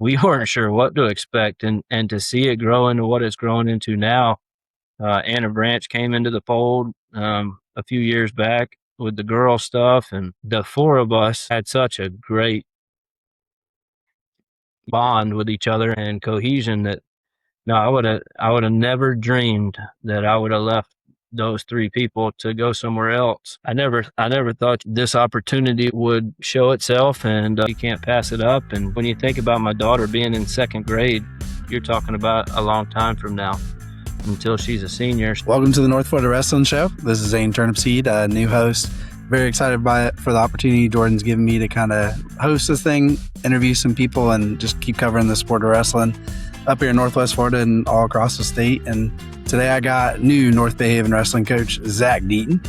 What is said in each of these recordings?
we weren't sure what to expect, and to see it grow into what it's growing into now. Anna Branch came into the fold a few years back with the girl stuff, and the four of us had such a great bond with each other and cohesion that no, I would have never dreamed that I would have left those three people to go somewhere else. I never thought this opportunity would show itself, and you can't pass it up. And when you think about my daughter being in second grade, you're talking about a long time from now until she's a senior. Welcome to the North Florida Wrestling Show. This is Zane Turnipseed, a new host. Very excited by it for the opportunity Jordan's given me to kind of host this thing, interview some people, and just keep covering the sport of wrestling up here in Northwest Florida and all across the state. And today I got new North Behaven wrestling coach, Zach Deaton.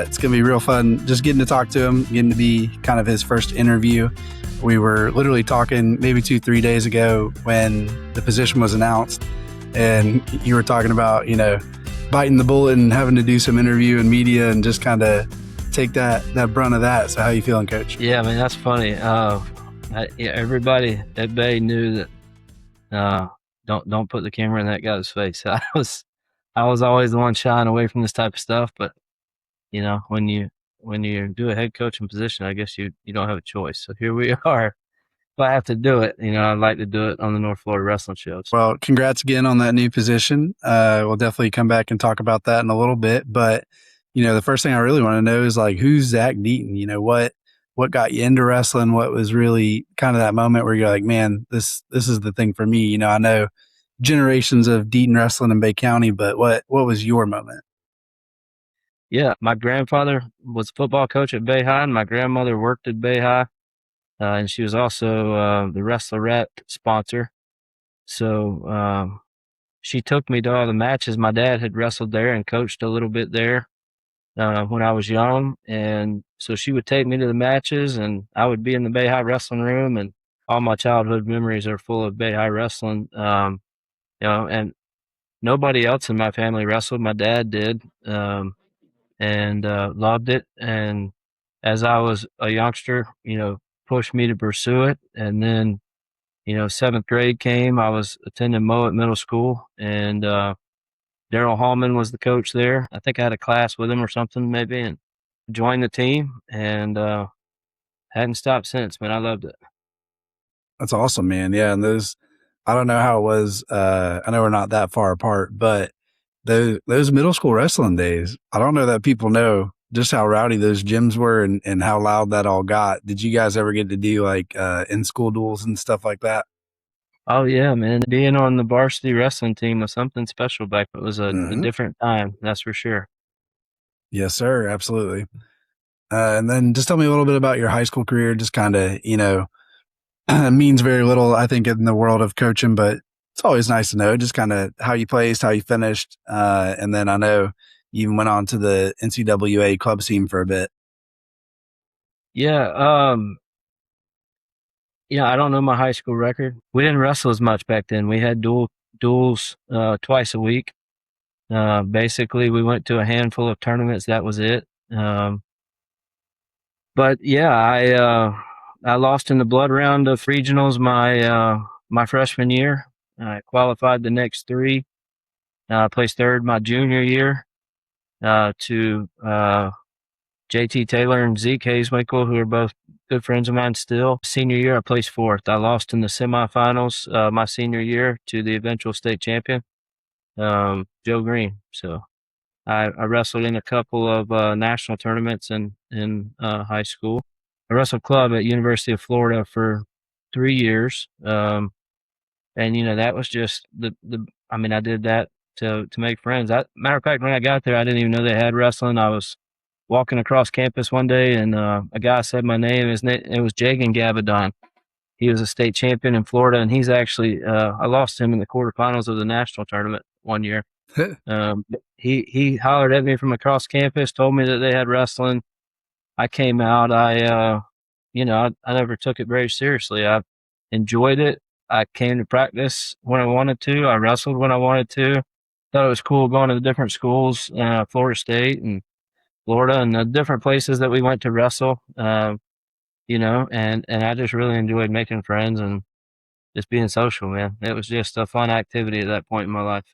It's going to be real fun just getting to talk to him, getting to be kind of his first interview. We were literally talking maybe 2-3 days ago when the position was announced, and you were talking about, biting the bullet and having to do some interview and media and just kind of take that brunt of that. So how you feeling, Coach? Yeah, man, that's funny. Everybody at Bay knew that don't put the camera in that guy's face. I was always the one shying away from this type of stuff, but when you do a head coaching position, I guess you don't have a choice. So here we are. If I have to do it, I'd like to do it on the North Florida Wrestling Show. Well, congrats again on that new position. We'll definitely come back and talk about that in a little bit. But, the first thing I really want to know is who's Zach Deaton? What got you into wrestling? What was really kind of that moment where you're like, man, this is the thing for me? I know generations of Deaton wrestling in Bay County, but what was your moment? Yeah, my grandfather was a football coach at Bay High, and my grandmother worked at Bay High. And she was also the Wrestlerette sponsor. So she took me to all the matches. My dad had wrestled there and coached a little bit there when I was young. And so she would take me to the matches, and I would be in the Bay High wrestling room, and all my childhood memories are full of Bay High wrestling. And nobody else in my family wrestled. My dad did, and loved it. And as I was a youngster, pushed me to pursue it. And then, seventh grade came, I was attending Mowat Middle School, and Daryl Hallman was the coach there. I think I had a class with him or something maybe, and joined the team, and hadn't stopped since, man. I loved it. That's awesome, man. Yeah. And I don't know how it was. I know we're not that far apart, but those middle school wrestling days, I don't know that people know just how rowdy those gyms were and how loud that all got. Did you guys ever get to do in-school duels and stuff like that? Oh yeah, man. Being on the varsity wrestling team was something special back. It was a different time, that's for sure. Yes, sir. Absolutely. And then just tell me a little bit about your high school career. Just kind of, means very little, I think, in the world of coaching, but it's always nice to know just kind of how you placed, how you finished. And then I know you even went on to the NCAA club scene for a bit. Yeah. I don't know my high school record. We didn't wrestle as much back then. We had duels twice a week. Basically, we went to a handful of tournaments. That was it. But yeah, I lost in the blood round of regionals my freshman year. I qualified the next three. I placed third my junior year to JT Taylor and Zeke Hayeswinkle, who are both good friends of mine still. Senior year, I placed fourth. I lost in the semifinals my senior year to the eventual state champion, Joe Green. So I wrestled in a couple of national tournaments in high school. I wrestled club at University of Florida for 3 years. And, that was just I did that to make friends. Matter of fact, when I got there, I didn't even know they had wrestling. I was walking across campus one day, and a guy said my name. It was Jagan Gabadon. He was a state champion in Florida, and he's actually I lost him in the quarterfinals of the national tournament one year. He hollered at me from across campus, told me that they had wrestling. I came out. I never took it very seriously. I enjoyed it. I came to practice when I wanted to. I wrestled when I wanted to. Thought it was cool going to the different schools, Florida State and Florida, and the different places that we went to wrestle. And I just really enjoyed making friends and just being social, man. It was just a fun activity at that point in my life.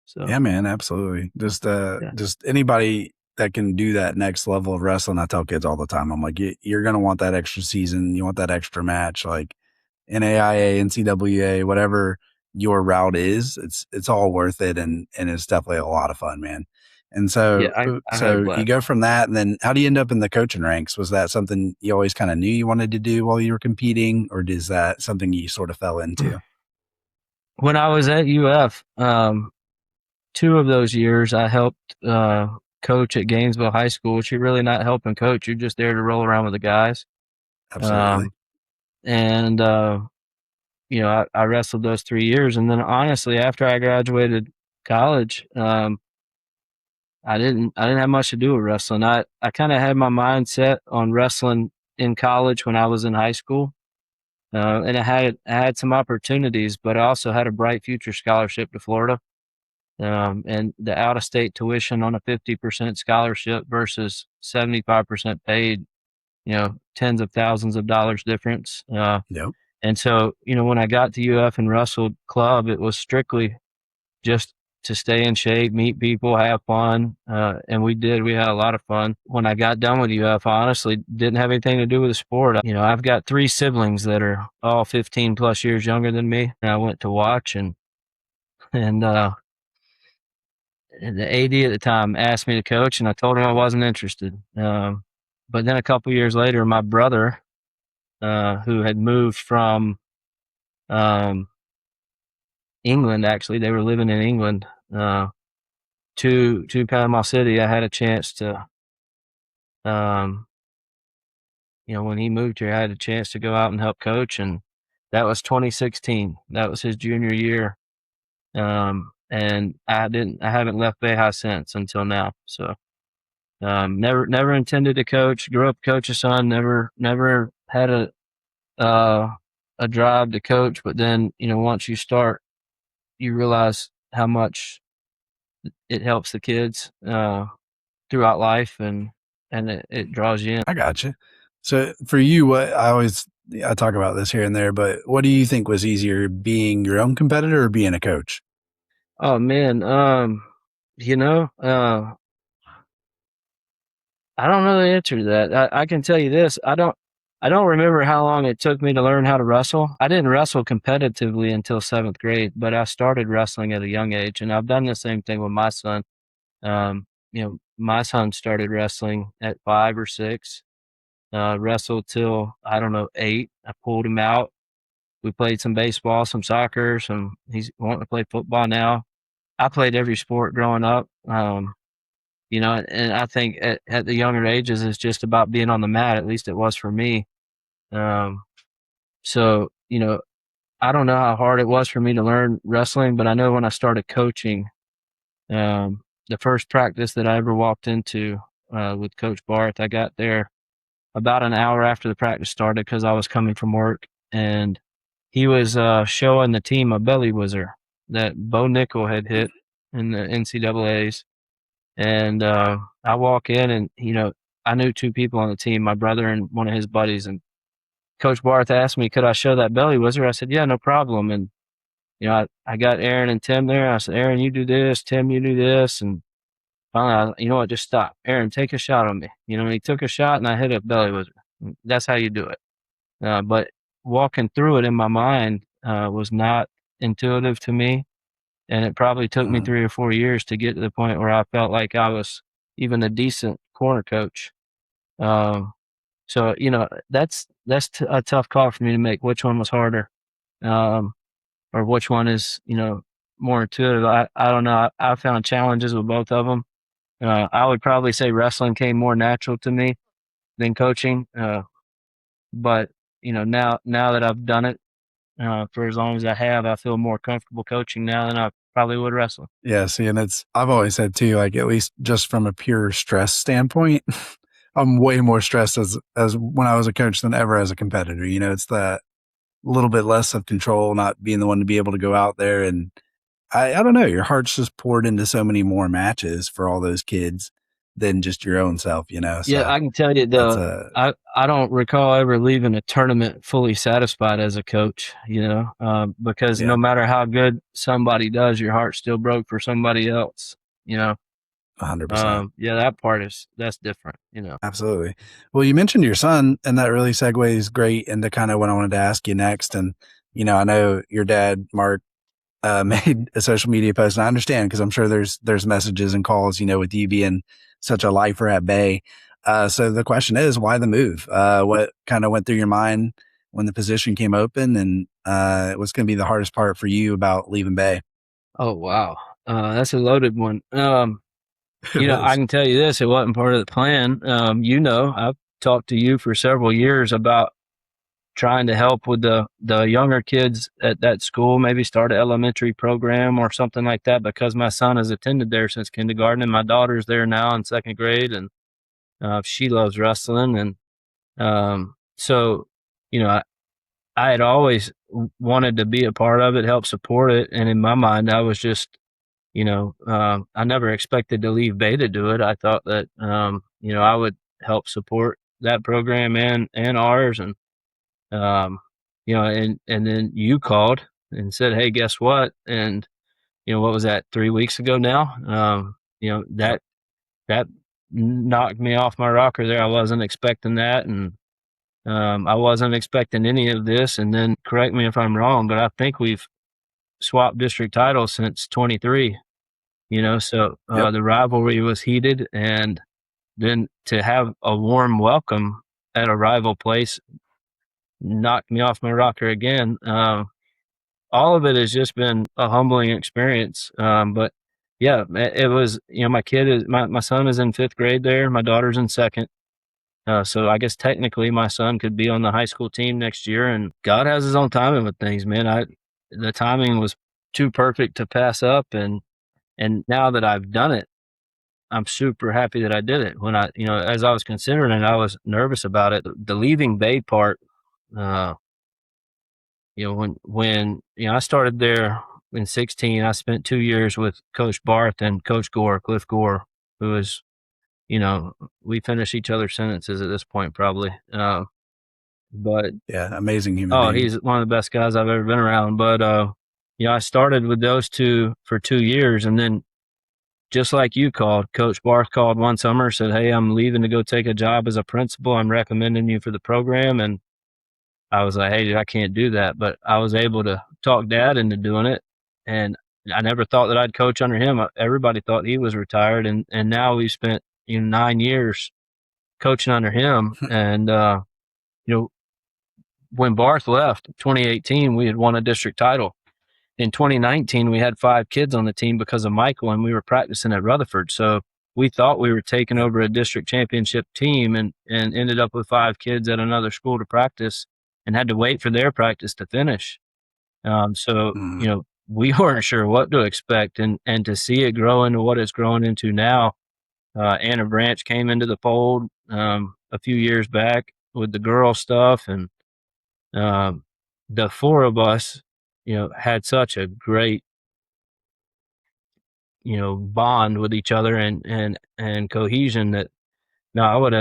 So Yeah, man, absolutely. yeah, Just anybody that can do that next level of wrestling, I tell kids all the time. I'm like, you're gonna want that extra season. You want that extra match, like NAIA, NCWA, whatever your route is. It's all worth it, and it's definitely a lot of fun, man. And yeah, I had a so you blast. go from that, and then how do you end up in the coaching ranks? Was that something you always kind of knew you wanted to do while you were competing, or is that something you sort of fell into? When I was at UF, 2 of those years I helped coach at Gainesville High School, which you're really not helping coach. You're just there to roll around with the guys. Absolutely. Um, and I wrestled those 3 years, and then honestly, after I graduated college, I didn't have much to do with wrestling. I kind of had my mind set on wrestling in college when I was in high school, and I had some opportunities, but I also had a bright future scholarship to Florida. And the out of state tuition on a 50% scholarship versus 75% paid, tens of thousands of dollars difference. Yep. And so, when I got to UF and wrestled club, it was strictly just to stay in shape, meet people, have fun. And we did. We had a lot of fun. When I got done with UF, I honestly didn't have anything to do with the sport. I've got 3 siblings that are all 15 plus years younger than me. And I went to watch and the AD at the time asked me to coach, and I told him I wasn't interested. But then a couple years later, my brother, who had moved from um, England, actually, they were living in England, to Panama City. I had a chance to, um, when he moved here, I had a chance to go out and help coach, and that was 2016. That was his junior year, and I haven't left Behaven since until now. So. Never intended to coach. Grew up coach's son. Never had a drive to coach. But then, once you start, you realize how much it helps the kids throughout life, and it draws you in. I got you. So for you, I talk about this here and there, but what do you think was easier, being your own competitor or being a coach? Oh man, you know, uh, I don't know the answer to that. I can tell you this. I don't remember how long it took me to learn how to wrestle. I didn't wrestle competitively until 7th grade, but I started wrestling at a young age, and I've done the same thing with my son. My son started wrestling at 5 or 6, wrestled till, I don't know, 8. I pulled him out. We played some baseball, some soccer, he's wanting to play football now. I played every sport growing up. And I think at the younger ages, it's just about being on the mat. At least it was for me. Um, so, I don't know how hard it was for me to learn wrestling, but I know when I started coaching, the first practice that I ever walked into with Coach Barth, I got there about an hour after the practice started because I was coming from work, and he was showing the team a belly whizzer that Bo Nickel had hit in the NCAAs. And I walk in, and I knew 2 people on the team, my brother and one of his buddies. And Coach Barth asked me, could I show that belly whizzer? I said, yeah, no problem. And I got Aaron and Tim there. I said, Aaron, you do this. Tim, you do this. And finally, you know what? Just stop. Aaron, take a shot on me. And he took a shot, and I hit a belly whizzer. That's how you do it. But walking through it in my mind was not intuitive to me. And it probably took me Mhm. 3 or 4 years to get to the point where I felt like I was even a decent corner coach. Um, so that's a tough call for me to make. Which one was harder, um, or which one is more intuitive? I don't know. I found challenges with both of them. I would probably say wrestling came more natural to me than coaching. But now that I've done it for as long as I have, I feel more comfortable coaching now than I probably would wrestling. Yeah, see, and I've always said too, like, at least just from a pure stress standpoint, I'm way more stressed as when I was a coach than ever as a competitor. It's that little bit less of control, not being the one to be able to go out there. And I don't know, your heart's just poured into so many more matches for all those kids. than just your own self, you know? Yeah, So I can tell you that's a, I don't recall ever leaving a tournament fully satisfied as a coach, because no yeah, matter how good somebody does, your heart still broke for somebody else, you know. 100%. Yeah, that's different. Absolutely. Well, you mentioned your son, and that really segues great into kind of what I wanted to ask you next. And, I know your dad, Mark, made a social media post, and I understand because I'm sure there's messages and calls, with you being such a lifer at Bay. So the question is, why the move? What kind of went through your mind when the position came open, and what's going to be the hardest part for you about leaving Bay? Oh wow. That's a loaded one. It I is. can tell you this, it wasn't part of the plan. I've talked to you for several years about trying to help with the younger kids at that school, maybe start an elementary program or something like that, because my son has attended there since kindergarten, and my daughter's there now in second grade, and she loves wrestling, and so I had always wanted to be a part of it, help support it, and in my mind, I was just I never expected to leave Bay to do it. I thought that I would help support that program and ours, and um, and then you called and said, "Hey, guess what?" And what was that? 3 weeks ago now. Yep. That knocked me off my rocker there. I wasn't expecting that, and I wasn't expecting any of this. And then, correct me if I'm wrong, but I think we've swapped district titles since 23. So Yep. the rivalry was heated, and then to have a warm welcome at a rival place knocked me off my rocker again. All of it has just been a humbling experience. But yeah, it was, my son is in fifth grade there. My daughter's in second. So I guess technically my son could be on the high school team next year, and God has his own timing with things, man. The timing was too perfect to pass up. And now that I've done it, I'm super happy that I did it. When as I was considering it, I was nervous about it. The leaving Bay part, uh, when I started there in 16, I spent 2 years with Coach Barth and Coach Gore, Cliff Gore, who is, we finish each other's sentences at this point probably. But Yeah. Amazing human oh, being. he's one of the best guys I've ever been around. But I started with those two for 2 years, and then just like you called, Coach Barth called one summer, said, "Hey, I'm leaving to go take a job as a principal. I'm recommending you for the program." And I was like, "Hey, dude, I can't do that." But I was able to talk Dad into doing it. And I never thought that I'd coach under him. Everybody thought he was retired. And now we've spent 9 years coaching under him. And, when Barth left, 2018, we had won a district title. In 2019, we had 5 kids on the team because of Michael, and we were practicing at Rutherford. So we thought we were taking over a district championship team, and ended up with 5 kids at another school to practice, and had to wait for their practice to finish. So, Mm. we weren't sure what to expect, and to see it grow into what it's grown into now. Anna Branch came into the fold a few years back with the girl stuff, and um, the 4 of us, had such a great, bond with each other, and cohesion, that no, I would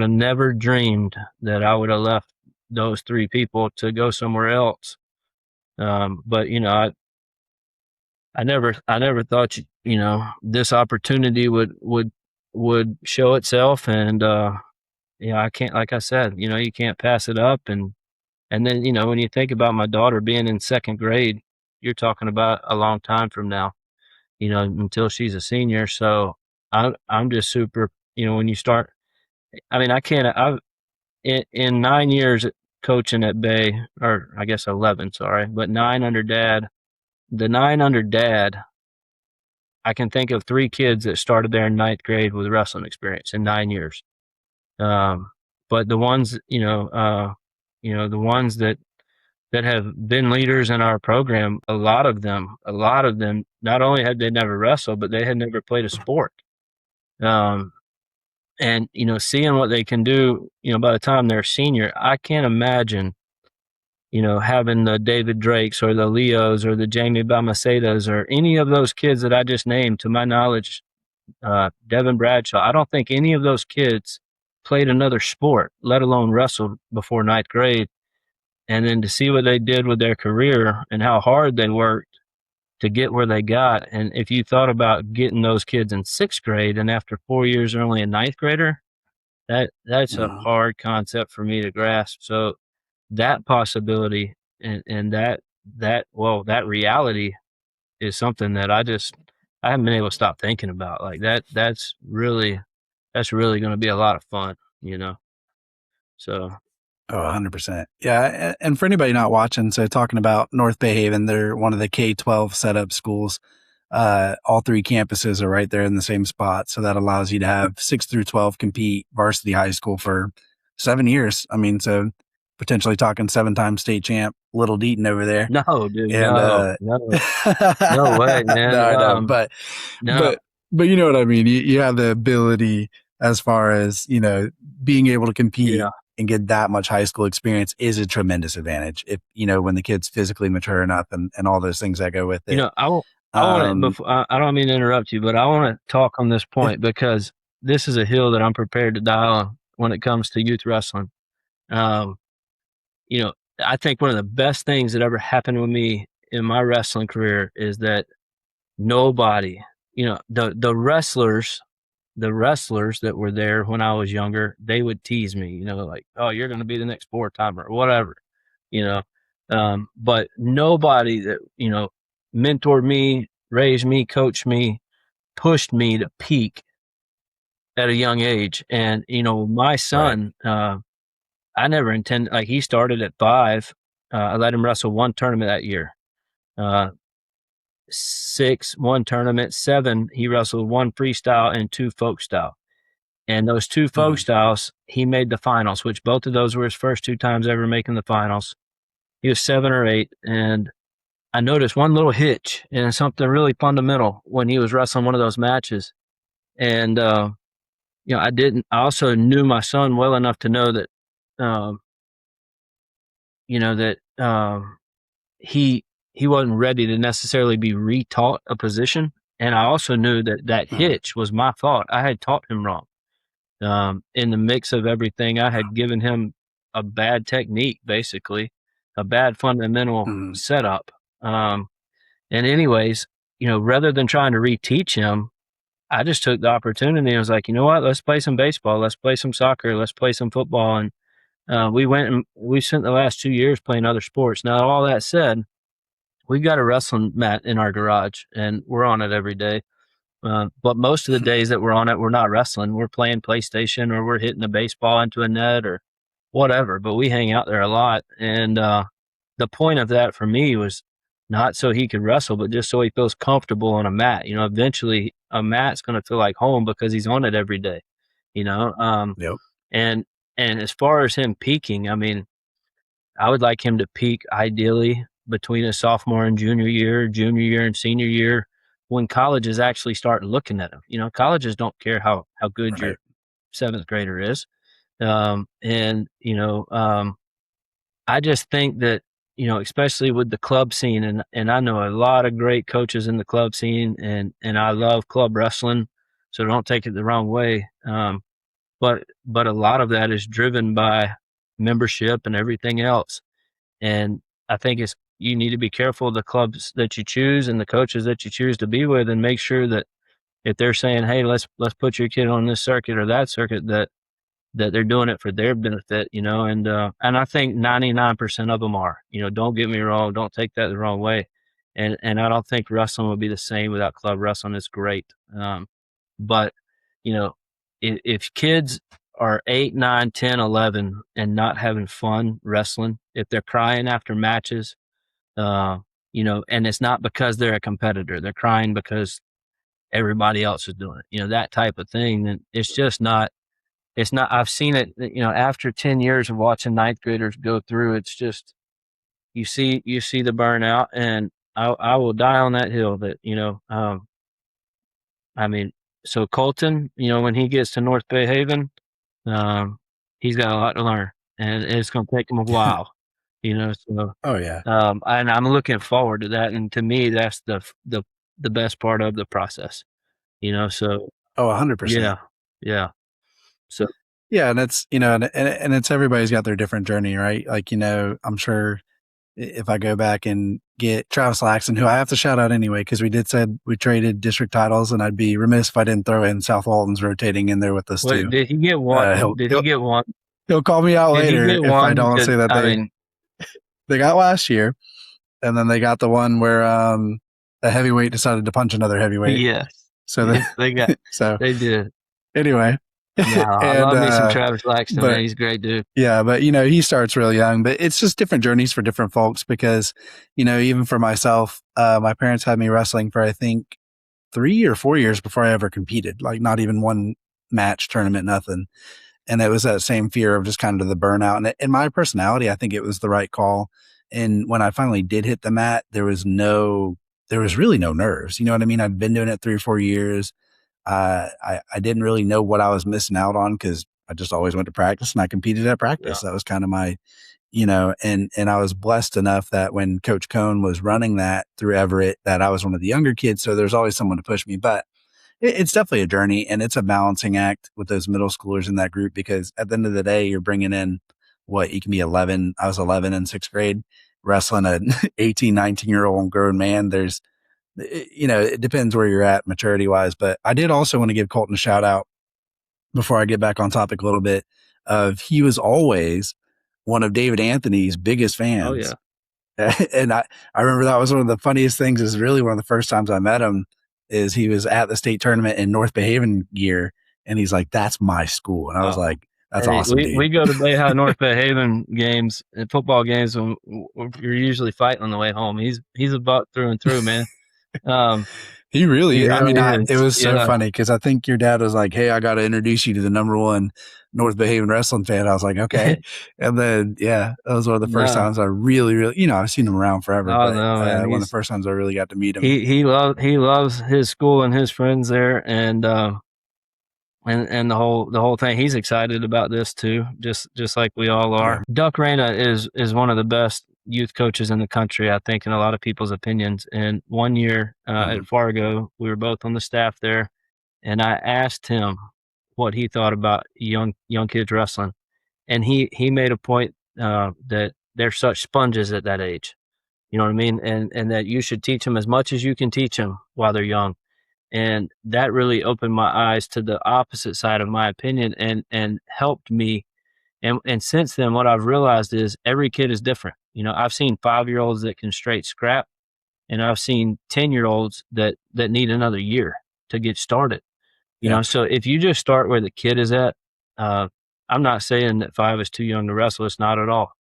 have never dreamed that I would have left those 3 people to go somewhere else. But I never thought this opportunity would show itself, and I can't, like I said, you can't pass it up. And then when you think about my daughter being in second grade, you're talking about a long time from now, until she's a senior. So I'm just super, when you start, I mean, I can't, I've, in 9 years coaching at Bay, or I guess 11, sorry, but 9 under Dad, the 9 under Dad, I can think of 3 kids that started there in ninth grade with wrestling experience in 9 years. But the ones, the ones that have been leaders in our program, a lot of them, not only had they never wrestled, but they had never played a sport. And seeing what they can do, by the time they're a senior, I can't imagine, having the David Drakes or the Leos or the Jamie Balmacedas or any of those kids that I just named. To my knowledge, Devin Bradshaw. I don't think any of those kids played another sport, let alone wrestled before ninth grade. And then to see what they did with their career and how hard they worked to get where they got. And if you thought about getting those kids in sixth grade and after 4 years they're only a ninth grader, that's a Mhm. hard concept for me to grasp. So that possibility and that reality is something that I haven't been able to stop thinking about. Like that's really going to be a lot of fun, you know. So Oh, 100%. Yeah. And for anybody not watching, so talking about North Behaven, they're one of the K-12 setup schools. All three campuses are right there in the same spot. So that allows you to have 6 through 12 compete varsity high school for 7 years. I mean, so potentially talking 7-time state champ, little Deaton over there. no, dude, And, no way, man. no, I know, No, but, you know what I mean? You have the ability as far as, being able to compete yeah. and get that much high school experience is a tremendous advantage. If, when the kid's physically mature enough and all those things that go with You it. know, I want to Um, before I don't mean to interrupt you, but I want to talk on this yeah. point because this is a hill that I'm prepared to die on when it comes to youth wrestling. Um, you know, I think one of the best things that ever happened with me in my wrestling career is that nobody, the wrestlers that were there when I was younger, they would tease me, like, oh, you're going to be the next four timer or whatever, you know. But nobody that, mentored me, raised me, coached me, pushed me to peak at a young age. And, my Right. son, I never intended, like, he started at 5. I let him wrestle one tournament that year. 6, one tournament. 7, he wrestled one freestyle and 2 folk style. And those 2 folk Mhm. styles, he made the finals, which both of those were his first 2 times ever making the finals. He was 7 or 8, and I noticed one little hitch and something really fundamental when he was wrestling one of those matches. And I also knew my son well enough to know that, um, that he he wasn't ready to necessarily be retaught a position. And I also knew that that Mhm. hitch was my fault. I had taught him wrong. In the mix of everything, I had given him a bad technique, basically, a bad fundamental Mhm. setup. And anyways, rather than trying to reteach him, I just took the opportunity and was like, you know what? Let's play some baseball. Let's play some soccer. Let's play some football. And we went and we spent the last 2 years playing other sports. Now, all that said, we've got a wrestling mat in our garage and we're on it every day. But most of the days that we're on it, we're not wrestling. We're playing PlayStation or we're hitting a baseball into a net or whatever. But we hang out there a lot. And the point of that for me was not so he could wrestle, but just so he feels comfortable on a mat. Eventually a mat's going to feel like home because he's on it every day. You know, Yep. and and as far as him peaking, I mean, I would like him to peak ideally between his sophomore and junior year and senior year, when colleges actually start looking at him. Colleges don't care how good your Right. seventh grader is. And I just think that, especially with the club scene, and I know a lot of great coaches in the club scene, and I love club wrestling, so don't take it the wrong way. But a lot of that is driven by membership and everything else. And I think you need to be careful of the clubs that you choose and the coaches that you choose to be with, and make sure that if they're saying, "Hey, let's put your kid on this circuit or that circuit," that they're doing it for their benefit, and I think 99% of them are. Don't get me wrong, don't take that the wrong way, and I don't think wrestling would be the same without club wrestling. It's great, but you know, if kids are 8, 9, 10, 11, and not having fun wrestling, if they're crying after matches, uh, and it's not because they're a competitor, they're crying because everybody else is doing it, that type of thing, then it's not. I've seen it, after 10 years of watching ninth graders go through. It's just, you see the burnout, and I will die on that hill that, I mean, so Colton, when he gets to North Behaven, um, he's got a lot to learn, and it's going to take him a while, so, Oh yeah. and I'm looking forward to that. And to me, that's the best part of the process, so, Oh, 100%. Yeah. So Yeah, and it's, and it's everybody's got their different journey, right? Like, I'm sure if I go back and get Travis Laxton, who I have to shout out anyway, because we did said we traded district titles, and I'd be remiss if I didn't throw in South Walton's rotating in there with us wait, too. did he get one? Did he get one? He'll call me out Did he later get if I one? don't Because say that I mean, they got last year, and then they got the one where a heavyweight decided to punch another heavyweight. yes, So yes, they did. Anyway, No, I and love me some Travis Laxton, man. but He's a great dude. yeah, but he starts really young, but it's just different journeys for different folks because, even for myself, my parents had me wrestling for, I think, 3 or 4 years before I ever competed, like not even one match, tournament, nothing. And it was that same fear of just kind of the burnout. And in my personality, I think it was the right call. And when I finally did hit the mat, there was really no nerves. You know what I mean? I'd been doing it 3 or 4 years. I didn't really know what I was missing out on because I just always went to practice and I competed at practice. Yeah. That was kind of my, and I was blessed enough that when Coach Cohn was running that through Everett, that I was one of the younger kids. So there's always someone to push me, but it's definitely a journey, and it's a balancing act with those middle schoolers in that group, because at the end of the day, you're bringing in you can be 11. I was 11 in sixth grade wrestling an 18, 19-year-old grown man. It depends where you're at maturity wise, but I did also want to give Colton a shout out before I get back on topic a little bit he was always one of David Anthony's biggest fans. Oh yeah. And I remember that was one of the funniest things, is really one of the first times I met him, is he was at the state tournament in North Behaven year. And he's like, that's my school. And I was like, that's awesome. We go to Behaven, North Behaven games and football games when you're usually fighting on the way home. He's a Buck through and through, man. He really, it was so funny because I think your dad was like, hey, I got to introduce you to the number one North Behaven wrestling fan. I was like, okay. And then, that was one of the first times I really, I've seen him around forever, but one of the first times I really got to meet him. He loves his school and his friends there. And the whole thing, he's excited about this too, just like we all are. Yeah. Duck Reyna is one of the best youth coaches in the country, I think, in a lot of people's opinions. And one year at Fargo, we were both on the staff there, and I asked him what he thought about young kids wrestling, and he made a point that they're such sponges at that age. You know what I mean? And that you should teach them as much as you can teach them while they're young. And that really opened my eyes to the opposite side of my opinion and helped me. And since then, what I've realized is every kid is different. I've seen 5-year-olds that can straight scrap, and I've seen 10-year-olds that need another year to get started. So if you just start where the kid is at, I'm not saying that 5 is too young to wrestle. It's not at all.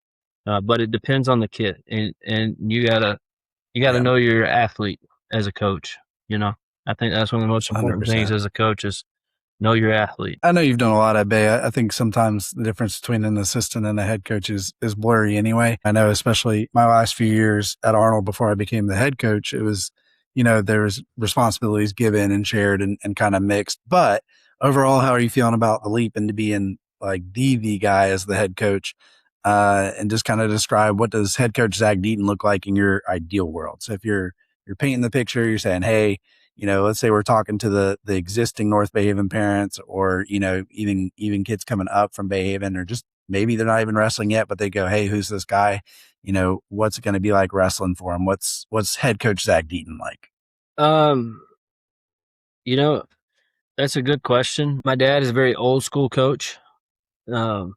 But it depends on the kid, and you gotta know you're an athlete as a coach. I think that's one of the most important 100%. Things as a coach is know your athlete. I know you've done a lot at Bay. I think sometimes the difference between an assistant and a head coach is blurry anyway. I know, especially my last few years at Arnold before I became the head coach, it was, there was responsibilities given and shared and kind of mixed. But overall, how are you feeling about the leap into being like the guy as the head coach? And just kind of describe, what does head coach Zach Deaton look like in your ideal world? So if you're painting the picture, you're saying, hey, let's say we're talking to the existing North Behaven parents, or, even kids coming up from Behaven, or just maybe they're not even wrestling yet, but they go, hey, who's this guy? What's it going to be like wrestling for him? What's head coach Zach Deaton like? That's a good question. My dad is a very old school coach. And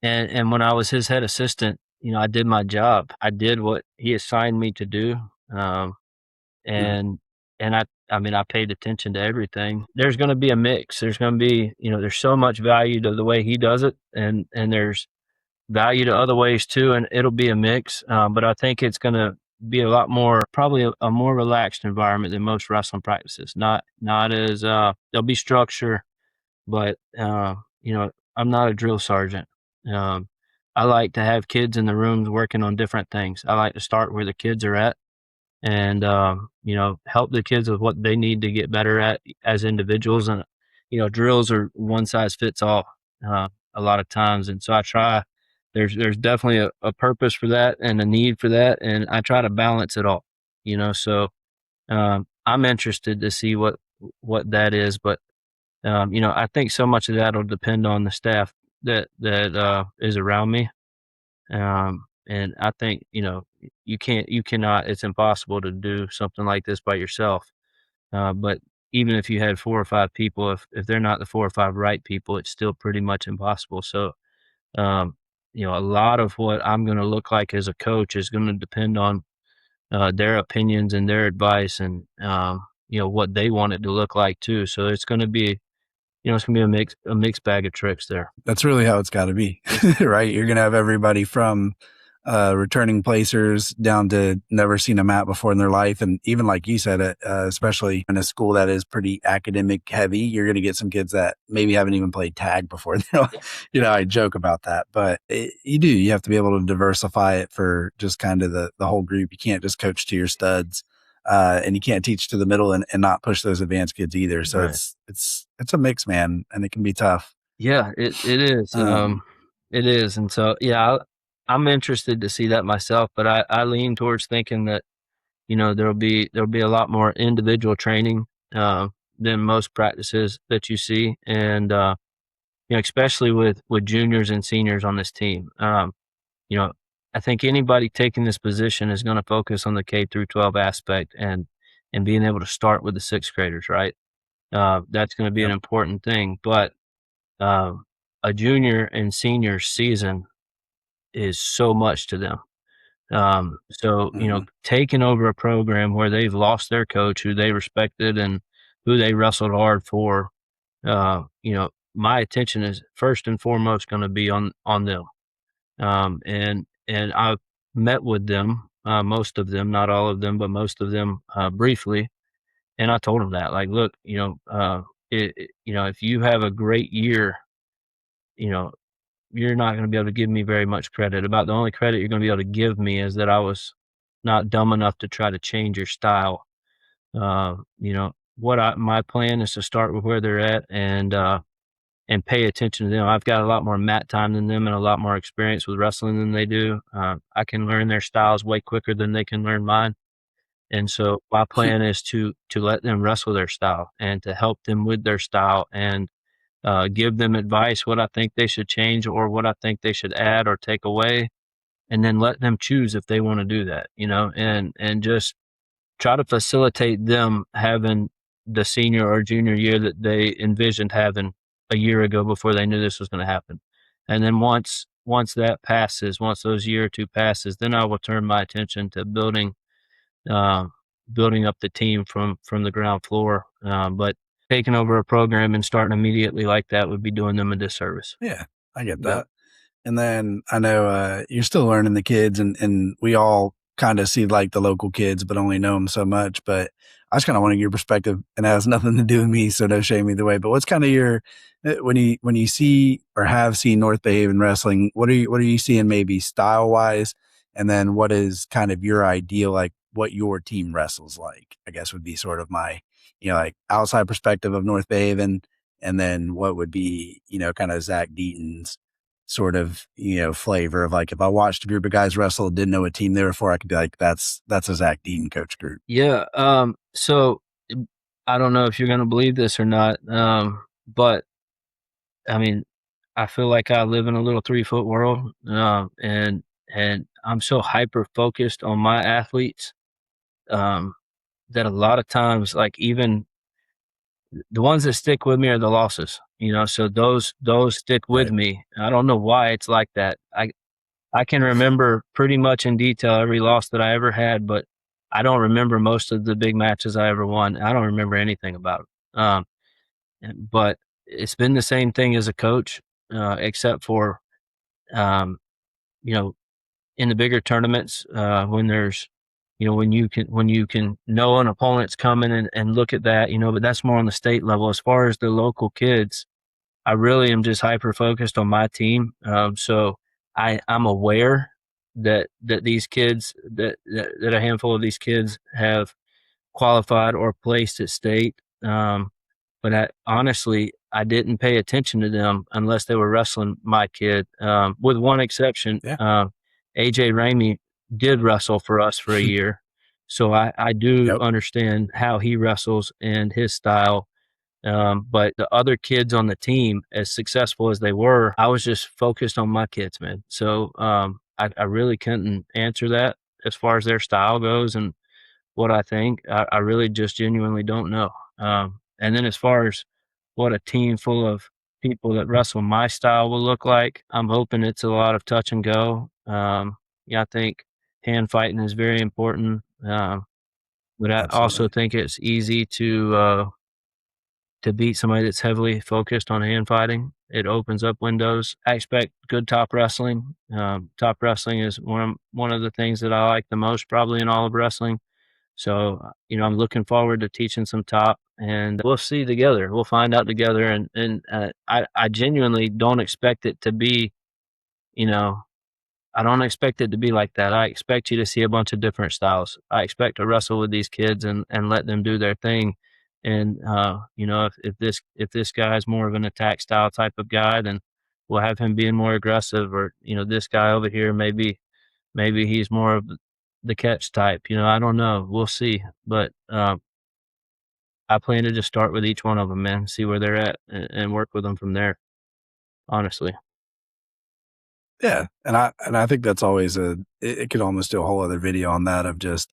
when I was his head assistant, I did my job. I did what he assigned me to do. I paid attention to everything. There's going to be a mix. There's going to be, there's so much value to the way he does it, and there's value to other ways too, and it'll be a mix. But I think it's going to be a lot more, probably a more relaxed environment than most wrestling practices. Not as there'll be structure, but I'm not a drill sergeant. I like to have kids in the rooms working on different things. I like to start where the kids are at, and help the kids with what they need to get better at as individuals. And drills are one size fits all a lot of times, and so I try. There's definitely a purpose for that and a need for that, and I try to balance it all. So I'm interested to see what that is, but I think so much of that will depend on the staff that is around me. And I think, you cannot, it's impossible to do something like this by yourself. But even if you had 4 or 5 people, if they're not the 4 or 5 right people, it's still pretty much impossible. So, um, a lot of what I'm going to look like as a coach is going to depend on their opinions and their advice, and what they want it to look like too. So it's going to be, it's going to be a mixed bag of tricks there. That's really how it's got to be, right? You're going to have everybody from returning placers down to never seen a map before in their life. And even like you said, especially in a school that is pretty academic heavy, you're going to get some kids that maybe haven't even played tag before. I joke about that, but you have to be able to diversify it for just kind of the whole group. You can't just coach to your studs. And you can't teach to the middle and not push those advanced kids either. So Right. it's a mix, man, and it can be tough. Yeah, it is. It is. And so, yeah, I'm interested to see that myself, but I lean towards thinking that, there'll be a lot more individual training, than most practices that you see. And, especially with juniors and seniors on this team. You know, I think anybody taking this position is going to focus on the K through 12 aspect, and being able to start with the sixth graders, right? That's going to be an Yep. important thing. But a junior and senior season is so much to them. So, Mhm. taking over a program where they've lost their coach who they respected and who they wrestled hard for, my attention is first and foremost going to be on them. And I've met with them, most of them, not all of them, but most of them, briefly. And I told them that, like, look, if you have a great year, you know, you're not going to be able to give me very much credit. About the only credit you're going to be able to give me is that I was not dumb enough to try to change your style. My plan is to start with where they're at, and pay attention to them. I've got a lot more mat time than them and a lot more experience with wrestling than they do. I can learn their styles way quicker than they can learn mine. And so my plan is to let them wrestle their style and to help them with their style, and give them advice, what I think they should change or what I think they should add or take away, and then let them choose if they want to do that, and just try to facilitate them having the senior or junior year that they envisioned having a year ago before they knew this was going to happen. And then once that passes, once those year or two passes, then I will turn my attention to uh, building up the team from the ground floor. But taking over a program and starting immediately like that would be doing them a disservice. Yeah, I get Yep. that. And then I know you're still learning the kids, and we all kind of see like the local kids, but only know them so much. But I just kind of wanted your perspective, and it has nothing to do with me, so no shame either way. But what's kind of your when you see or have seen North Behaven wrestling? What are you seeing maybe style wise, and then what is kind of your ideal, like what your team wrestles like? I guess would be sort of my like outside perspective of North Behaven, and then what would be kind of Zach Deaton's sort of flavor of, like, if I watched a group of guys wrestle, didn't know what team they were for, I could be like, that's a Zach Deaton coach group. Yeah. So I don't know if you're going to believe this or not. But I mean, I feel like I live in a little 3-foot world. And I'm so hyper focused on my athletes, um, that a lot of times, like, even the ones that stick with me are the losses, so those stick with Right. me. I don't know why it's like that. I can remember pretty much in detail every loss that I ever had, but I don't remember most of the big matches I ever won. I don't remember anything about it. But it's been the same thing as a coach, except for, um, you know, in the bigger tournaments, when there's, when you can know an opponent's coming, and look at that, but that's more on the state level. As far as the local kids, I really am just hyper focused on my team. So I'm aware that these kids, that a handful of these kids have qualified or placed at state. But honestly, I didn't pay attention to them unless they were wrestling my kid. With one exception, Yeah. AJ Ramey did wrestle for us for a year. So I do Yep. understand how he wrestles and his style. But the other kids on the team, as successful as they were, I was just focused on my kids, man. So I really couldn't answer that as far as their style goes and what I think. I really just genuinely don't know. And then as far as what a team full of people that wrestle my style will look like, I'm hoping it's a lot of touch and go. Yeah, I think hand fighting is very important. But I also Absolutely. think it's easy to beat somebody that's heavily focused on hand fighting. It opens up windows. I expect good top wrestling. Top wrestling is one of the things that I like the most, probably in all of wrestling. So, I'm looking forward to teaching some top, and we'll see together. We'll find out together. And I genuinely don't expect it to be, you know, I don't expect it to be like that. I expect you to see a bunch of different styles. I expect to wrestle with these kids and let them do their thing. And if this guy is more of an attack style type of guy, then we'll have him being more aggressive. Or this guy over here, maybe he's more of the catch type. I don't know. We'll see. But I plan to just start with each one of them, man. See where they're at and work with them from there. Honestly. Yeah, and I think that's always it could almost do a whole other video on that of just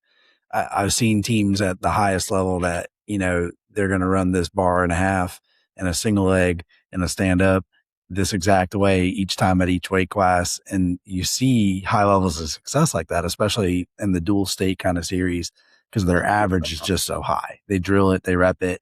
I've seen teams at the highest level that they're going to run this bar and a half and a single leg and a stand up this exact way each time at each weight class, and you see high levels of success like that, especially in the dual state kind of series because their average is just so high. They drill it, they rep it,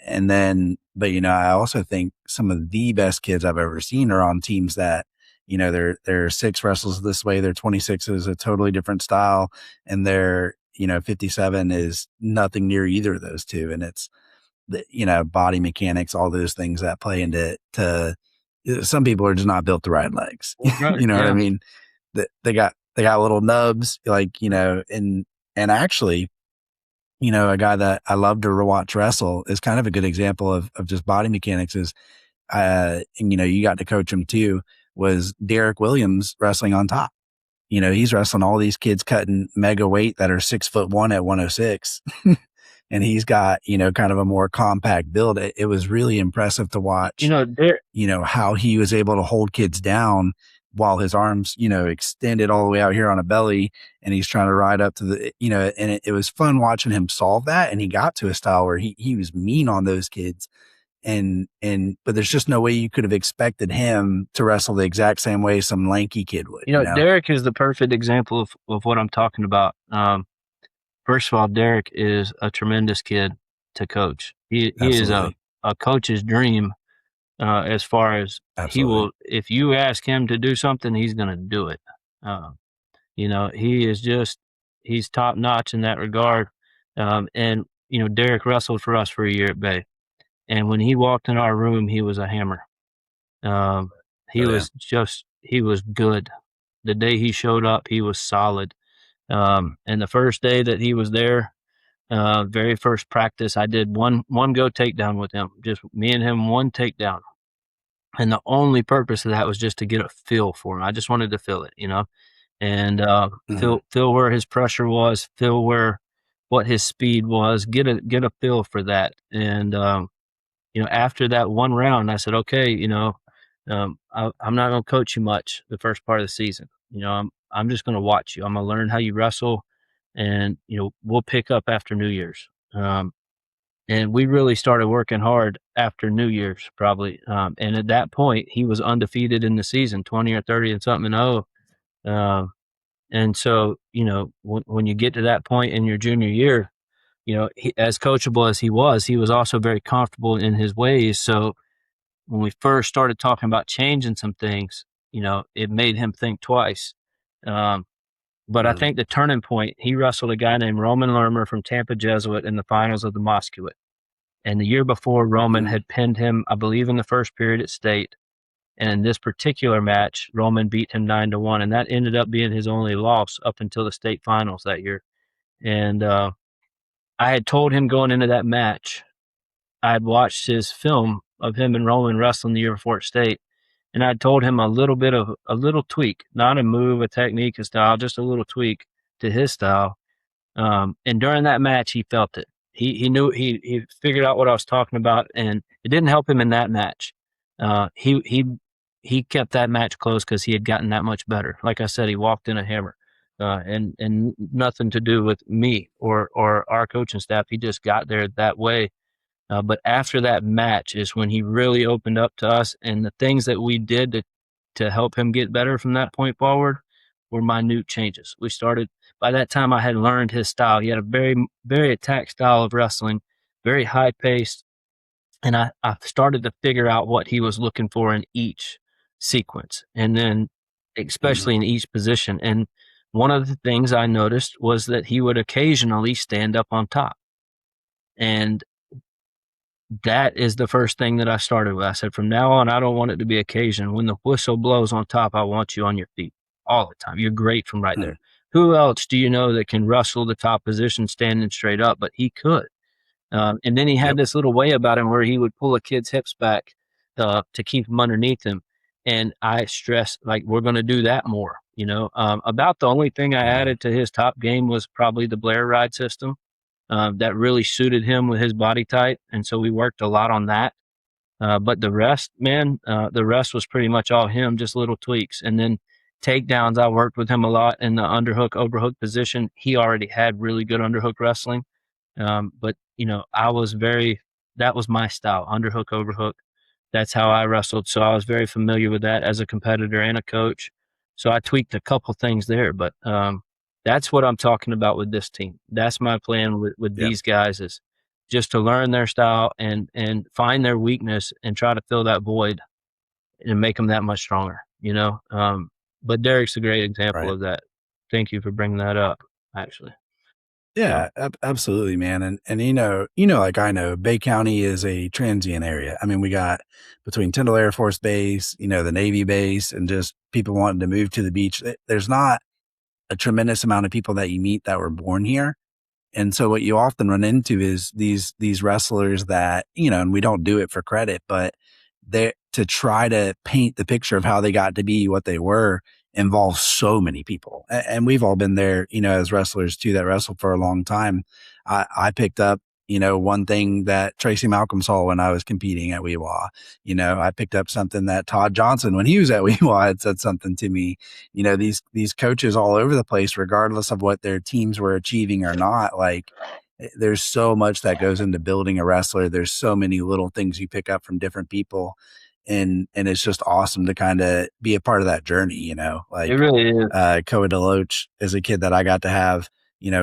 and then but I also think some of the best kids I've ever seen are on teams that they're 6 wrestles this way, their 26 is a totally different style, and their 57 is nothing near either of those two. And it's the body mechanics, all those things that play into some people are just not built to ride legs. Right. You know what I Yeah. mean? They got little nubs, and actually, a guy that I love to watch wrestle is kind of a good example of just body mechanics is, and you got to coach him too, was Derek Williams wrestling on top. He's wrestling all these kids cutting mega weight that are 6'1" at 106. And he's got, kind of a more compact build. It was really impressive to watch, There. how he was able to hold kids down while his arms, extended all the way out here on a belly, and he's trying to ride up to the, and it was fun watching him solve that. And he got to a style where he was mean on those kids. But there's just no way you could have expected him to wrestle the exact same way some lanky kid would. Derek is the perfect example of what I'm talking about. First of all, Derek is a tremendous kid to coach. He is a coach's dream, as far as Absolutely. he will, if you ask him to do something, he's going to do it. He is he's top notch in that regard. And Derek wrestled for us for a year at Bay. And when he walked in our room, he was a hammer. He was good. The day he showed up, he was solid. And the first day that he was there, very first practice, I did one go takedown with him, just me and him, one takedown. And the only purpose of that was just to get a feel for him. I just wanted to feel it, and feel where his pressure was, feel what his speed was, get a feel for that. And after that one round, I said, okay, I'm not going to coach you much the first part of the season. I'm just going to watch you. I'm going to learn how you wrestle, and we'll pick up after New Year's. And we really started working hard after New Year's, probably. And at that point, he was undefeated in the season, 20 or 30 and something. And so, when you get to that point in your junior year, as coachable as he was also very comfortable in his ways. So when we first started talking about changing some things, it made him think twice. But I think the turning point, he wrestled a guy named Roman Lermer from Tampa Jesuit in the finals of the Mosquet. And the year before, Roman had pinned him, I believe, in the first period at state. And in this particular match, Roman beat him 9-1. And that ended up being his only loss up until the state finals that year. And I had told him going into that match, I had watched his film of him and Roman wrestling the year before at state. And I told him a little tweak, not a move, a technique, a style, just a little tweak to his style. And during that match, he felt it. He knew he figured out what I was talking about, and it didn't help him in that match. He kept that match close because he had gotten that much better. Like I said, he walked in a hammer, and nothing to do with me or our coaching staff. He just got there that way. But after that match is when he really opened up to us, and the things that we did to help him get better from that point forward were minute changes. We started, by that time I had learned his style. He had a very, very attack style of wrestling, very high paced. And I started to figure out what he was looking for in each sequence, and then especially in each position. And one of the things I noticed was that he would occasionally stand up on top. And that is the first thing that I started with. I said, from now on, I don't want it to be occasion. When the whistle blows on top, I want you on your feet all the time. You're great from right there. Who else do you know that can wrestle the top position standing straight up? But he could. And then he had this little way about him where he would pull a kid's hips back to keep him underneath him. And I stressed, like, we're going to do that more. About the only thing I added to his top game was probably the Blair ride system. That really suited him with his body type. And so we worked a lot on that. But the rest, man, the rest was pretty much all him, just little tweaks. And then takedowns, I worked with him a lot in the underhook, overhook position. He already had really good underhook wrestling. But that was my style, underhook, overhook. That's how I wrestled. So I was very familiar with that as a competitor and a coach. So I tweaked a couple things there, but that's what I'm talking about with this team. That's my plan with these guys, is just to learn their style and find their weakness and try to fill that void and make them that much stronger, But Derek's a great example of that. Thank you for bringing that up, actually. Yeah, absolutely, man. And like I know, Bay County is a transient area. I mean, we got between Tyndall Air Force Base, the Navy base, and just people wanting to move to the beach. There's not a tremendous amount of people that you meet that were born here. And so what you often run into is these wrestlers that, and we don't do it for credit, but they to try to paint the picture of how they got to be what they were involves so many people. And we've all been there, as wrestlers too, that wrestled for a long time. I picked up, one thing that Tracy Malcolm saw when I was competing at Weewa. I picked up something that Todd Johnson, when he was at Weewa, had said something to me. These coaches all over the place, regardless of what their teams were achieving or not, like, there's so much that goes into building a wrestler. There's so many little things you pick up from different people. And it's just awesome to kind of be a part of that journey, like, it really is. Koa Deloach is a kid that I got to have,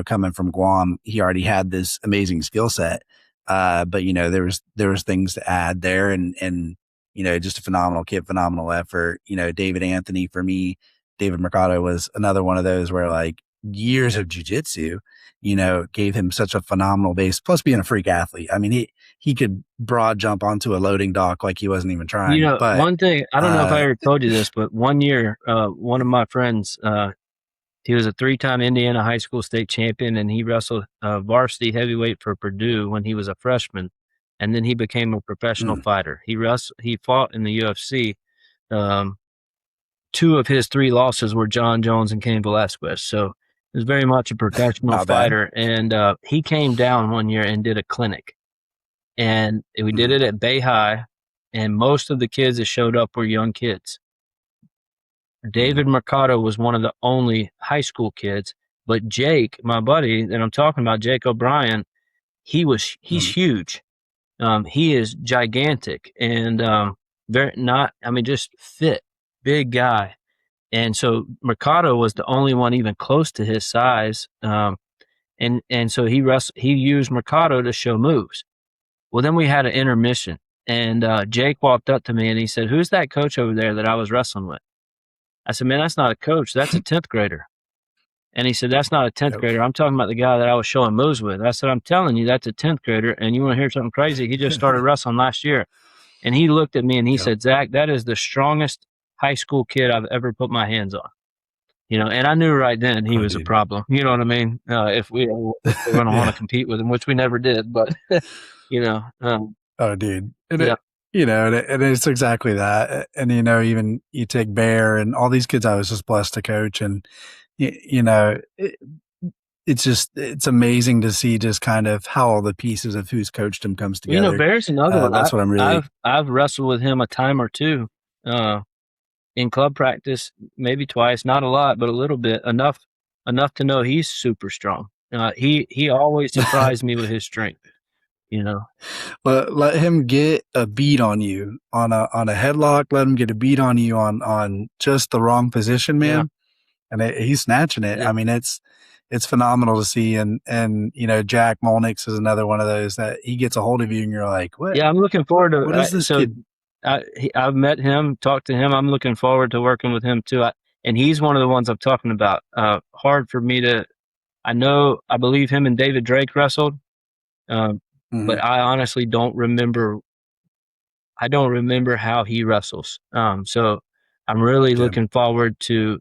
coming from Guam. He already had this amazing skill set. But there was things to add there, and just a phenomenal kid, phenomenal effort. David Anthony, for me, David Mercado was another one of those where, like, years of jiu-jitsu, gave him such a phenomenal base, plus being a freak athlete. I mean, he could broad jump onto a loading dock like he wasn't even trying. But one thing, I don't know if I ever told you this, but one year, one of my friends, he was a 3-time Indiana high school state champion, and he wrestled varsity heavyweight for Purdue when he was a freshman, and then he became a professional fighter. He fought in the UFC. 2 of his 3 losses were John Jones and Cain Velasquez. So he was very much a professional fighter. And he came down one year and did a clinic. And we did it at Bay High, and most of the kids that showed up were young kids. David Mercado was one of the only high school kids, but Jake, my buddy that I'm talking about, Jake O'Brien, he's huge. He is gigantic and just fit, big guy. And so Mercado was the only one even close to his size. And so he used Mercado to show moves. Well, then we had an intermission, and Jake walked up to me and he said, "Who's that coach over there that I was wrestling with?" I said, "Man, that's not a coach. That's a 10th grader." And he said, "That's not a 10th grader. I'm talking about the guy that I was showing moves with." I said, "I'm telling you, that's a 10th grader. And you want to hear something crazy? He just started wrestling last year." And he looked at me and he said, "Zach, that is the strongest high school kid I've ever put my hands on." And I knew right then he was a problem. You know what I mean? If we were going to want to compete with him, which we never did, but oh, dude. And it's exactly that. And, even you take Bear and all these kids I was just blessed to coach, and, it's amazing to see just kind of how all the pieces of who's coached him comes together. Bear's another one. That's what I'm really. I've wrestled with him a time or two in club practice, maybe twice, not a lot, but a little bit, enough to know he's super strong. He always surprised me with his strength. Let him get a beat on you on a headlock. Let him get a beat on you on just the wrong position, man. Yeah. And he's snatching it. Yeah. I mean, it's phenomenal to see. And Jack Molnix is another one of those that he gets a hold of you and you're like, what? Yeah, I'm looking forward to what is this kid? I've met him, talked to him. I'm looking forward to working with him too. And he's one of the ones I'm talking about. Hard for me to, I believe him and David Drake wrestled. But I honestly don't remember. I don't remember how he wrestles. So I'm really looking forward to.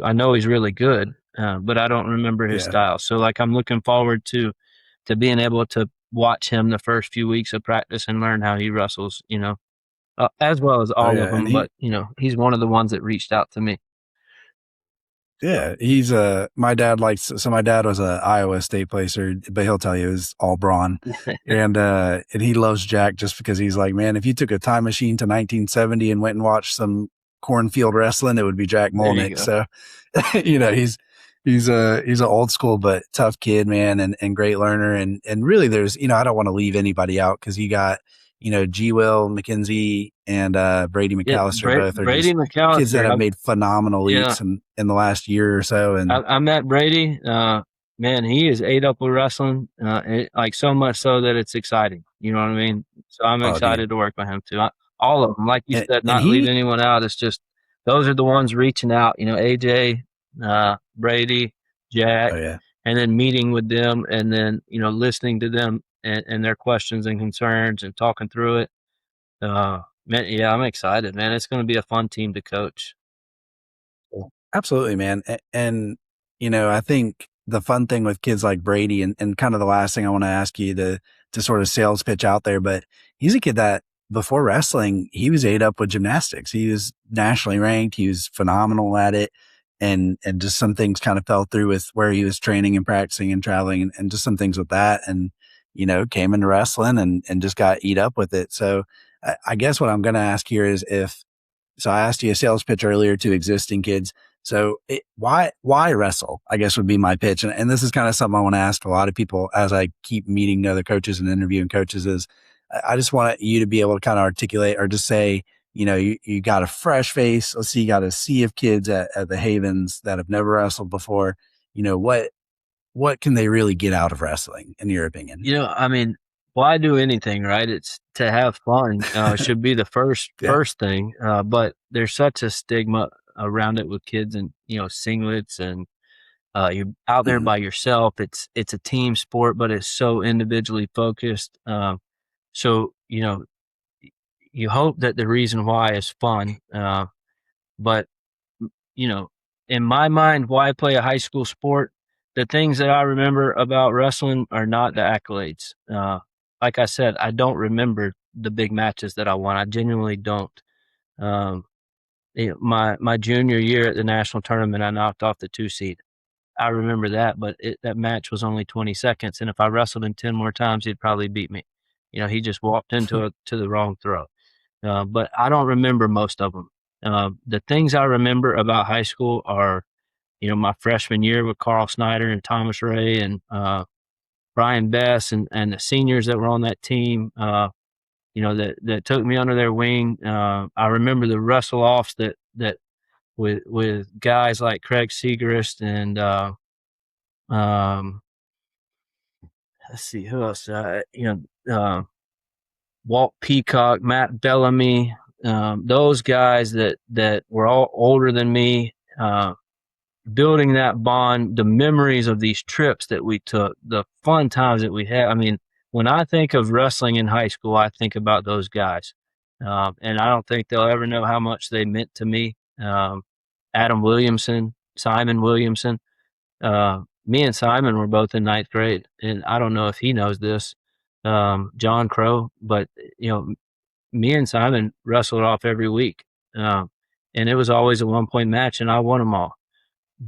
I know he's really good, but I don't remember his style. So I'm looking forward to being able to watch him the first few weeks of practice and learn how he wrestles. As well as all of them. But he's one of the ones that reached out to me. Yeah, he's my dad my dad was a Iowa State placer, but he'll tell you it was all brawn. and he loves Jack just because he's like, man, if you took a time machine to 1970 and went and watched some cornfield wrestling, it would be Jack Molnick. So, he's an old school but tough kid, man, and great learner. And really there's, I don't want to leave anybody out because you got, G. Will McKenzie and Brady McAllister both are Brady McAllister, kids that have made phenomenal leaps in the last year or so. And I met Brady. Man, he is ate up with wrestling, so much so that it's exciting. You know what I mean? So I'm excited to work with him too. All of them, like you said, not leave anyone out. It's just those are the ones reaching out. AJ, Brady, Jack, and then meeting with them, and then listening to them and their questions and concerns and talking through it. Man, yeah, I'm excited, man. It's going to be a fun team to coach. Absolutely, man. And I think the fun thing with kids like Brady and kind of the last thing I want to ask you to sort of sales pitch out there, but he's a kid that before wrestling, he was ate up with gymnastics. He was nationally ranked. He was phenomenal at it. And just some things kind of fell through with where he was training and practicing and traveling and just some things with that. And, came into wrestling and just got eat up with it. So I guess what I'm going to ask here is so I asked you a sales pitch earlier to existing kids. So why wrestle, I guess would be my pitch. And this is kind of something I want to ask a lot of people as I keep meeting other coaches and interviewing coaches is I just want you to be able to kind of articulate or just say, you got a fresh face. Let's see, you got a sea of kids at the Havens that have never wrestled before. What can they really get out of wrestling in your opinion? I mean, why do anything, right? It's to have fun. Should be the first thing. But there's such a stigma around it with kids and singlets and you're out there by yourself. It's a team sport, but it's so individually focused. So you hope that the reason why is fun. But in my mind, why play a high school sport? The things that I remember about wrestling are not the accolades. Like I said, I don't remember the big matches that I won. I genuinely don't. My junior year at the national tournament, I knocked off the 2 seed. I remember that, but that match was only 20 seconds. And if I wrestled him 10 more times, he'd probably beat me. He just walked into to the wrong throw. But I don't remember most of them. The things I remember about high school are, my freshman year with Carl Snyder and Thomas Ray and Brian Bess and the seniors that were on that team, that took me under their wing. I remember the wrestle offs that with guys like Craig Segrist and let's see who else. Walt Peacock, Matt Bellamy, those guys that were all older than me. Building that bond, the memories of these trips that we took, the fun times that we had. I mean, when I think of wrestling in high school, I think about those guys. And I don't think they'll ever know how much they meant to me. Adam Williamson, Simon Williamson. Me and Simon were both in 9th grade, and I don't know if he knows this, John Crow, but, me and Simon wrestled off every week. And it was always a 1-point match, and I won them all.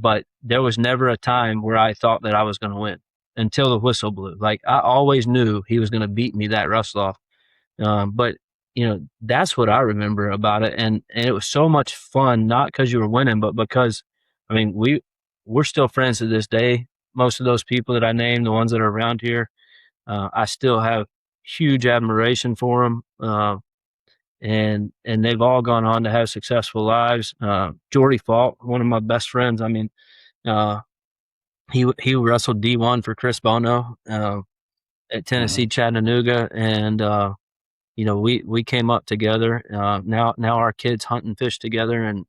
but there was never a time where I thought that I was going to win until the whistle blew. Like I always knew he was going to beat me that wrestle off. But that's what I remember about it, and it was so much fun. Not because you were winning, but because, I mean, we're still friends to this day. Most of those people that I named, the ones that are around here, I still have huge admiration for them. And they've all gone on to have successful lives. Jordy Fault, one of my best friends. I mean, uh, he wrestled D1 for Chris Bono at Tennessee Chattanooga, and we came up together. Now our kids hunt and fish together, and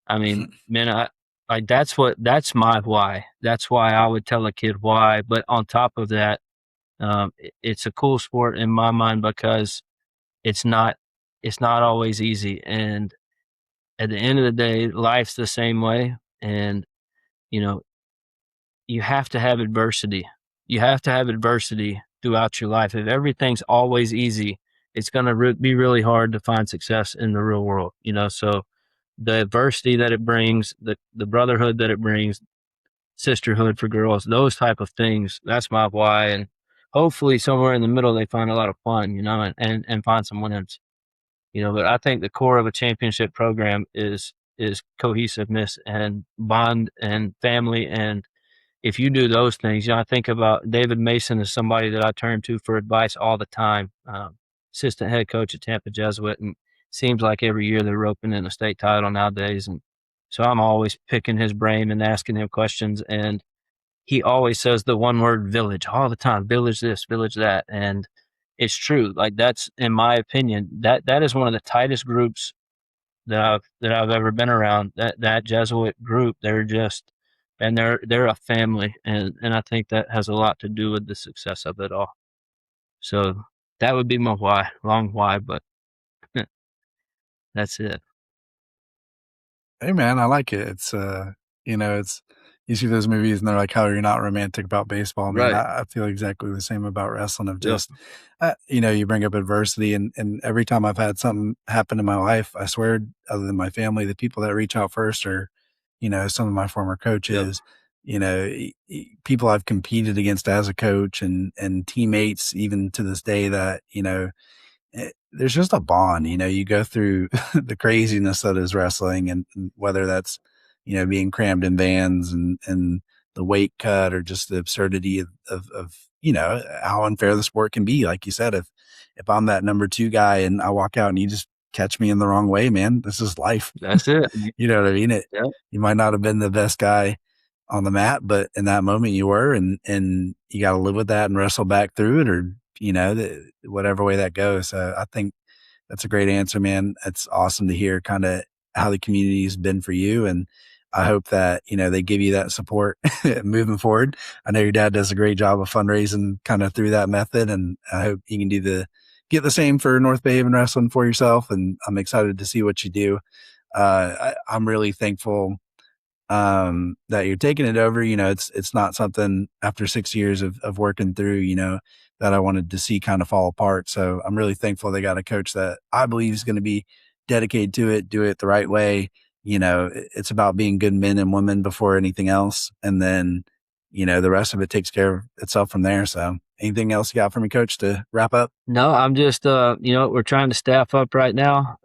I mean, man, that's my why. That's why I would tell a kid why. But on top of that, it's a cool sport in my mind because it's not always easy, and at the end of the day, life's the same way, and you know you have to have adversity. You have to have adversity throughout your life. If everything's always easy, it's going to be really hard to find success in the real world. So the adversity that it brings, the brotherhood that it brings, sisterhood for girls, those type of things. That's my why, and hopefully somewhere in the middle they find a lot of fun, and find some wins. But I think the core of a championship program is cohesiveness and bond and family. And if you do those things, I think about David Mason as somebody that I turn to for advice all the time. Assistant head coach at Tampa Jesuit, and seems like every year they're roping in a state title nowadays. And so I'm always picking his brain and asking him questions. And he always says the one word village all the time, village this, village that. And it's true. Like that's, in my opinion, that is one of the tightest groups that I've ever been around. That Jesuit group, they're a family, and I think that has a lot to do with the success of it all. So that would be my why, long why, but that's it. Hey man, I like it. It's it's you see those movies and they're like, how you're not romantic about baseball, man. Right. I feel exactly the same about wrestling. Of Yep. just, you bring up adversity, and every time I've had something happen in my life, I swear, other than my family, the people that reach out first are, some of my former Yep. coaches. People I've competed against as a coach, and teammates, even to this day, that there's just a bond. You go through the craziness that is wrestling, and whether that's being crammed in vans, and the weight cut, or just the absurdity of how unfair the sport can be. Like you said, if I'm that number 2 guy and I walk out and you just catch me in the wrong way, man, this is life. That's it. You know what I mean? Yep. You might not have been the best guy on the mat, but in that moment you were, and you got to live with that and wrestle back through it, or whatever way that goes. So I think that's a great answer, man. It's awesome to hear kind of how the community has been for you, and I hope that they give you that support moving forward. I know your dad does a great job of fundraising kind of through that method, and I hope you can get the same for North Behaven Wrestling for yourself. And I'm excited to see what you do. I'm really thankful that you're taking it over. It's not something after 6 years of working through, that I wanted to see kind of fall apart. So I'm really thankful they got a coach that I believe is going to be dedicated to it, do it the right way. It's about being good men and women before anything else. And then, the rest of it takes care of itself from there. So anything else you got for me, coach, to wrap up? No, I'm just, we're trying to staff up right now.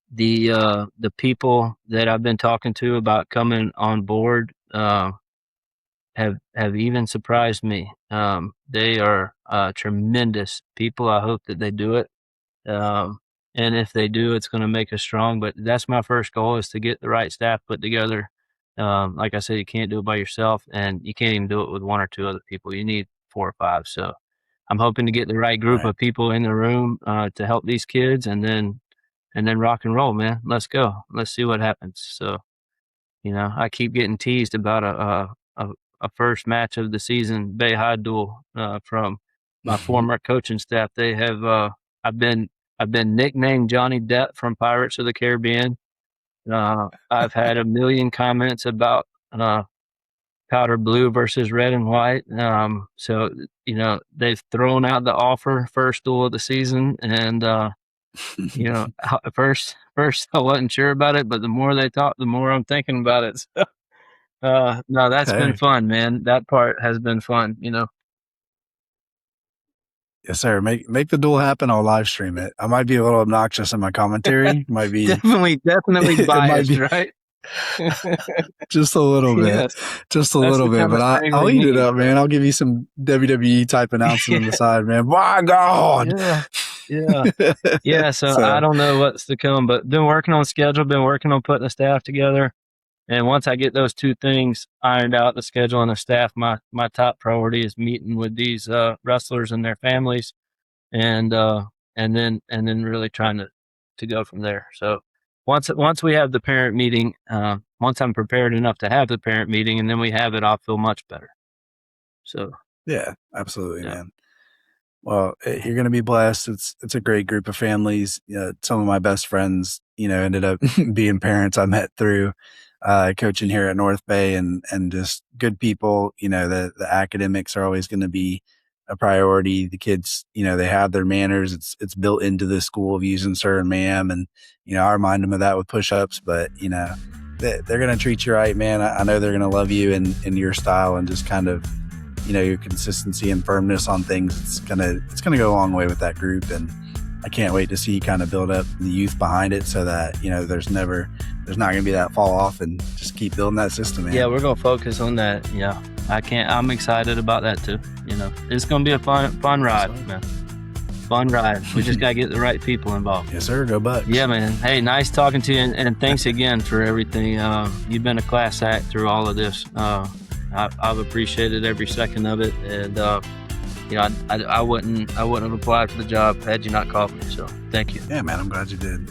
The people that I've been talking to about coming on board have even surprised me. They are tremendous people. I hope that they do it, and if they do, it's going to make us strong. But that's my first goal, is to get the right staff put together. Like I said, you can't do it by yourself, and you can't even do it with 1 or 2 other people. You need 4 or 5. So I'm hoping to get the right group of people in the room to help these kids, and then rock and roll, man. Let's go. Let's see what happens. So, I keep getting teased about a first match of the season Bay High duel from my former coaching staff. They have I've been nicknamed Johnny Depp from Pirates of the Caribbean. I've had a million comments about powder blue versus red and white. So they've thrown out the offer, first duel of the season, and You know, first I wasn't sure about it, but the more they talk, the more I'm thinking about it. So, no, that's been Hey, fun, man. That part has been fun, you know. yes, sir. Make the duel happen. I'll live stream it. I might be a little obnoxious in my commentary. Might be, Definitely it might biased, be right? just a little bit, Yes, just a that's little the bit. kind of But thing I'll we eat it need. up, man. I'll give you some WWE type announcement on the side, man. My God. Yeah, yeah, yeah. So I So don't know what's to come, but been working on schedule, been working on putting the staff together. And once I get those two things ironed out, the schedule and the staff, my top priority is meeting with these wrestlers and their families, and and then really trying to go from there. So once we have the parent meeting, once I'm prepared enough to have the parent meeting, and then we have it, I'll feel much better. So yeah, absolutely, yeah, man. Well, you're going to be blessed. It's a great group of families. Some of my best friends, ended up being parents I met through coaching here at North Bay, and just good people. The academics are always going to be a priority. The kids, they have their manners. It's built into the school of using sir and ma'am, and I remind them of that with push-ups. But they're going to treat you right, man. I know they're going to love you in your style, and just kind of your consistency and firmness on things. It's gonna go a long way with that group, and I can't wait to see you kind of build up the youth behind it, so that there's not gonna be that fall off, and just keep building that system, man. yeah, we're gonna focus on that. Yeah, I'm excited about that too. It's gonna be a fun ride, man. Fun ride. We just gotta get the right people involved. Yes, sir. Go Bucs. Yeah, man. Hey, nice talking to you, and thanks again for everything. You've been a class act through all of this. I've appreciated every second of it, and I wouldn't have applied for the job had you not called me. So thank you. Yeah, man. I'm glad you did.